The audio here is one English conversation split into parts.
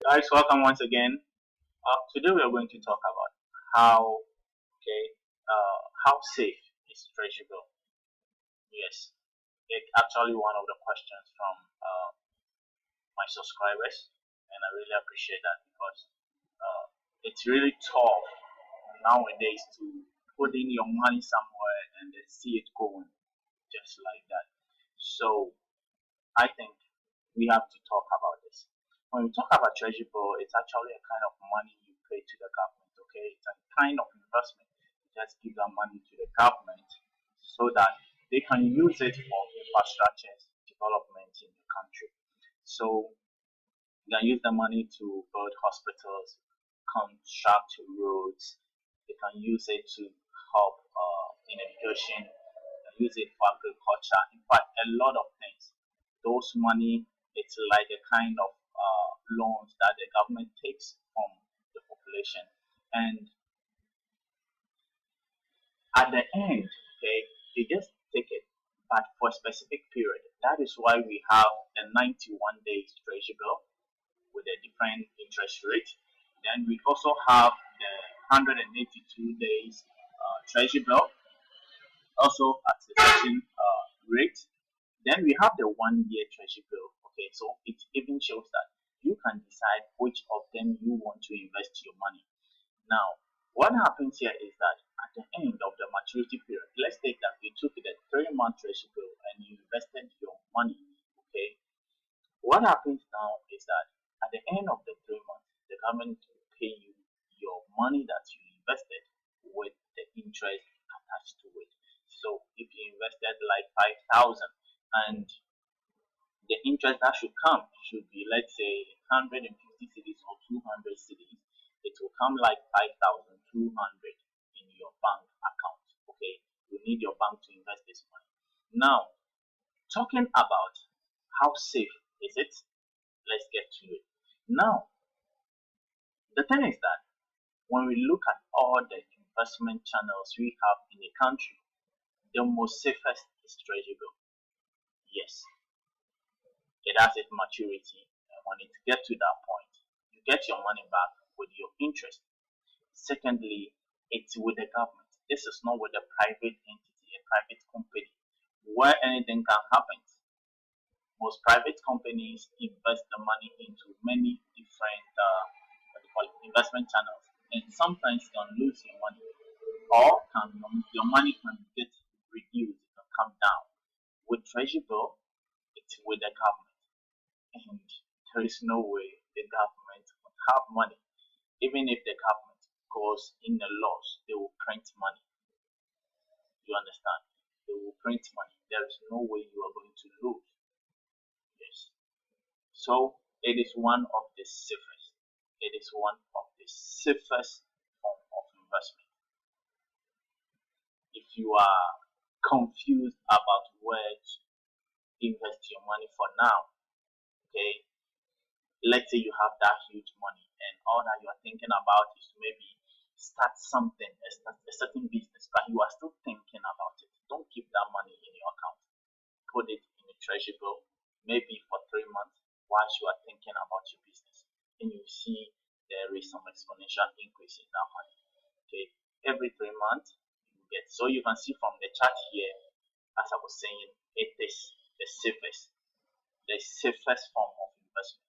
Guys, welcome once again. Today we are going to talk about how okay how safe is Treasury bill. Yes, it's actually one of the questions from my subscribers, and I really appreciate that because it's really tough nowadays to put in your money somewhere and then see it going just like that. So I think we have to talk about this. When we talk about treasury bill, it's actually a kind of money you pay to the government. Okay, it's a kind of investment. You just give that money to the government so that they can use it for infrastructure development in the country. So you can use the money to build hospitals, construct roads. They can use it to help in education. They can use it for agriculture. In fact, a lot of things. Those money, it's like a kind of loans that the government takes from the population, and at the end, okay, they just take it, but for a specific period. That is why we have the 91 days treasury bill with a different interest rate. Then we also have the 182 days treasury bill, also at a certain rate. Then we have the 1 year treasury bill. Okay, so it even shows that you can decide which of them you want to invest your money. Now, what happens here is that at the end of the maturity period, let's take that you took the 3 month treasury bill and you invested your money. Okay, what happens now is that at the end of the 3 months, the government will pay you your money that you invested with the interest attached to it. So if you invested like 5,000 and the interest that should come should be, let's say, 150 cities or 200 cities, it will come like 5,200 in your bank account. Okay, you need your bank to invest this money. Now, talking about how safe is it, let's get to it. Now, the thing is that when we look at all the investment channels we have in the country, the most safest is treasury bill. Yes, it has its maturity, and when it gets to that point, you get your money back with your interest. Secondly, it's with the government. This is not with a private entity, a private company, where anything can happen. Most private companies invest the money into many different what do you call it, investment channels, and sometimes you can lose your money, or your money can get reduced, it can come down. With treasury bill, it's with the government, and there is no way the government would have money. Even if the government goes in the laws, they will print money. You understand? They will print money. There is no way you are going to lose. Yes. So it is one of the safest. It is one of the safest form of investment. If you are confused about where to invest your money for now, okay, let's say you have that huge money and all that you are thinking about is to maybe start something, a certain business, but you are still thinking about it. Don't keep that money in your account. Put it in a treasury bill, maybe for 3 months, whilst you are thinking about your business. And you see there is some exponential increase in that money. Okay, every 3 months you get. So you can see from the chart here, as I was saying, it is the safest form of investment.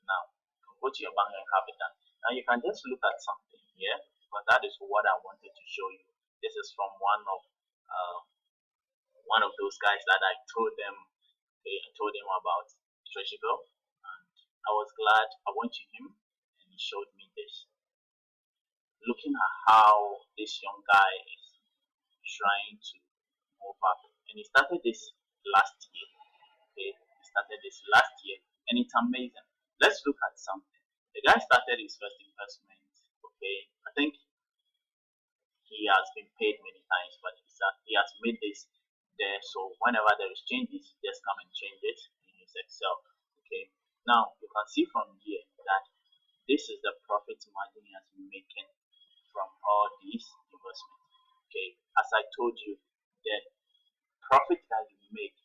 Now, you can go to your bank and have it done. Now you can just look at something here because that is what I wanted to show you. This is from uh, one of those guys that I told them, okay, I told him about treasury bill, and I was glad I went to him and he showed me this. Looking at how this young guy is trying to move up, and he started this last year. Okay, he started this last year, and it's amazing. Let's look at something. The guy started his first investment. Okay, I think he has been paid many times, but he has made this there. So whenever there is changes, just come and change it in his Excel. Okay. Now you can see from here that this is the profit margin he has been making from all these investments. Okay. As I told you, the profit that you make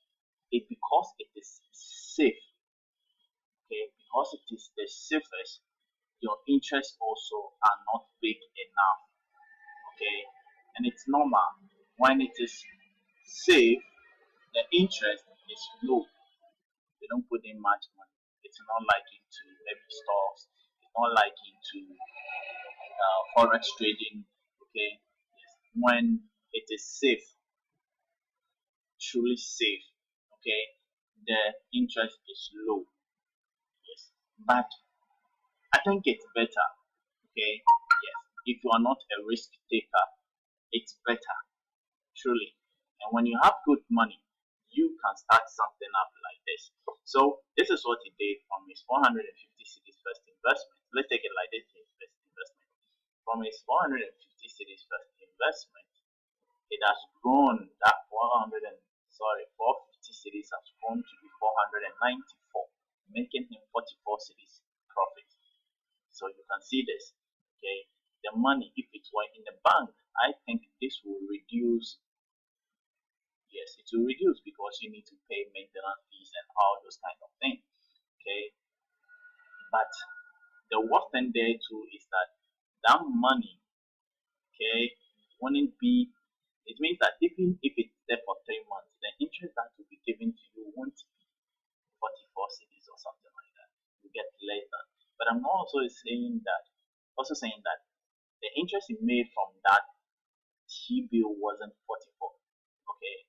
it because it is safe. Okay, because it is the safest, interests also are not big enough. Okay, and it's normal when it is safe, the interest is low. They don't put in much money. It's not like into maybe stocks. It's not like into forex trading. Okay, yes. When it is safe, truly safe. Okay, the interest is low. Yes, but I think it's better. Okay, yes. If you are not a risk taker, it's better truly. And when you have good money, you can start something up like this. So this is what he did from his 450 cities first investment. Let's take it like this: his first investment. From his 450 cities first investment, it has grown that 450 cities has grown to be 494, making him 44 cities profit. So you can see this. Okay, the money, if it were in the bank, I think this will reduce. Yes, it will reduce because you need to pay maintenance fees and all those kind of things. Okay, but the worst thing there too is that that money, okay, wouldn't be. It means that even if it's there for 3 months, the interest that will be given to you won't be 44 cities or something like that. You get less than. But I'm also saying that the interest you made from that T-bill wasn't 44. Okay,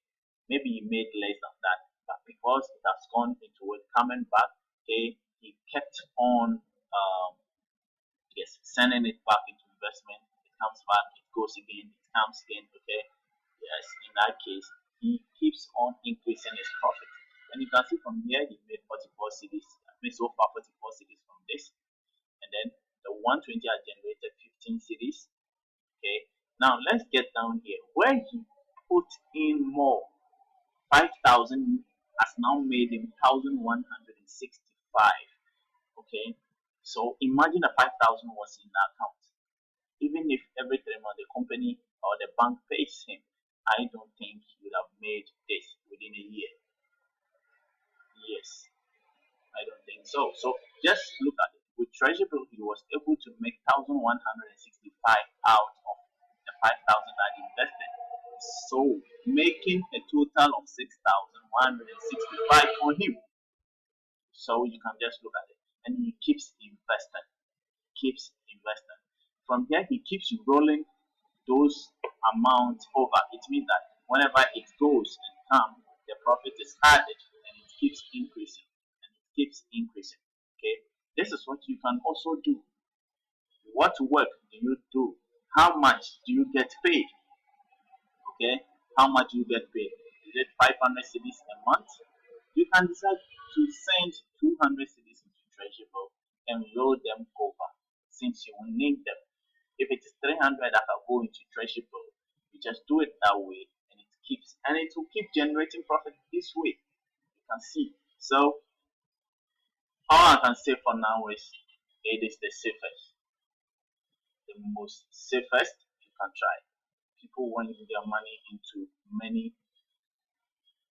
maybe he made less than that, but because it has gone into it coming back, okay, he kept on yes, sending it back into investment. It comes back, it goes again, it comes again, okay. Yes, in that case, he keeps on increasing his profit. And you can see from here he made 44 cities, I made so far 44 cities from this, and then the 120 I generated 15 cities. Okay, now let's get down here where he put in more. 5,000 has now made him 1,165. Okay, so imagine the 5,000 was in the account. Even if every 3 months the company or the bank pays him, I don't think he would have made this within a year. Yes, I don't think so. So just look at it. With Treasury, he was able to make 1,165 out of the 5,000 that he invested. So making a total of 6,165 for him. So you can just look at it. And he keeps investing. Keeps investing. From here he keeps rolling those amounts over. It means that whenever it goes and comes, the profit is added and it keeps increasing and it keeps increasing. Okay, this is what you can also do. What work do you do? How much do you get paid? Okay, how much do you get paid? Is it 500 cities a month? You can decide to send 200 cities into Treasury and roll them over since you will need them. If it is 300 that can go into Treasury, you just do it that way and it will keep generating profit this way. You can see. So all I can say for now is it is the safest, the most safest you can try. People want their money into many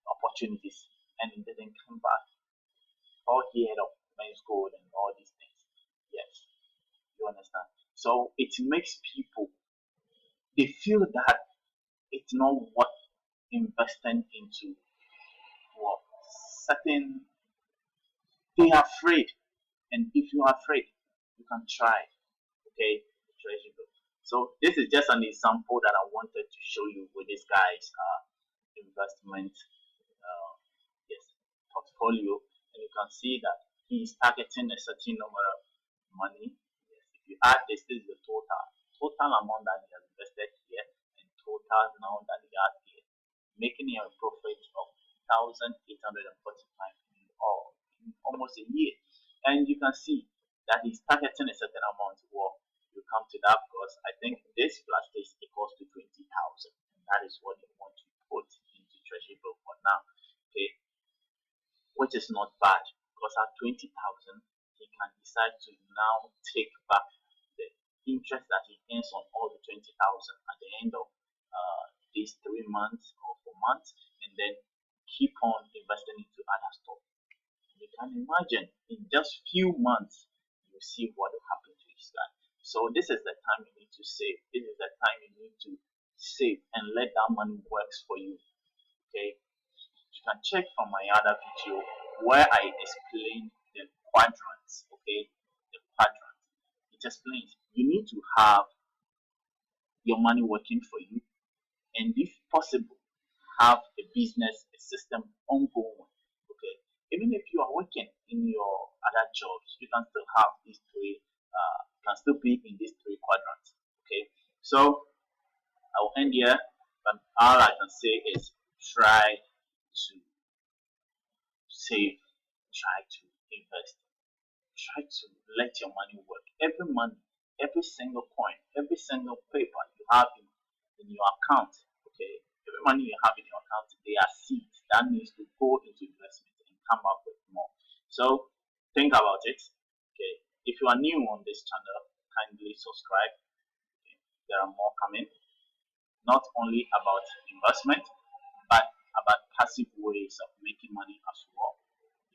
opportunities and it didn't come back. All heard of men's gold and all these things. Yes, you understand. So it makes people they feel that it's not worth investing into what certain they are afraid. And if you are afraid, you can try. Okay, treasure book. So this is just an example that I wanted to show you with this guy's investment yes portfolio, and you can see that he's targeting a certain number of money. Yes, if you add this is the total amount that he has invested here and total now that he has here, making him a profit of 1,845 in all in almost a year. And you can see that he's targeting a certain amount. Well, you come to that because I think this plus this equals to 20,000. And that is what they want to put into Treasury bill for now. Okay, which is not bad because at 20,000 he can decide to now take back the interest that he earns on all the 20,000 at the end of these 3 months or 4 months, and then keep on investing into other stuff. You can imagine in just few months you see what will happen to his understand? So this is the time you need to save. This is the time you need to save and let that money works for you. Okay, you can check from my other video where I explain the quadrants. Okay, the quadrant. It explains you need to have your money working for you, and if possible, have a business, a system ongoing. Okay, even if you are working in your other jobs, you can still have these three. Can still be in these three quadrants. Okay, so I'll end here. But all I can say is try to save, try to invest, try to let your money work. Every money, every single coin, every single paper you have in your account, okay, every money you have in your account, they are seeds that needs to go into investment and come up with more. So think about it. Okay, if you are new on this channel, kindly subscribe. Okay, there are more coming, not only about investment, but about passive ways of making money as well.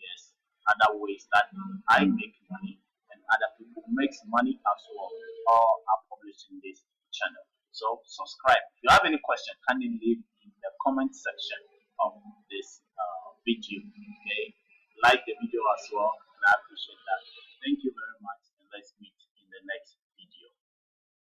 Yes, other ways that I make money and other people makes money as well. All are published in this channel. So subscribe. If you have any question, kindly leave in the comment section of this video. Okay, like the video as well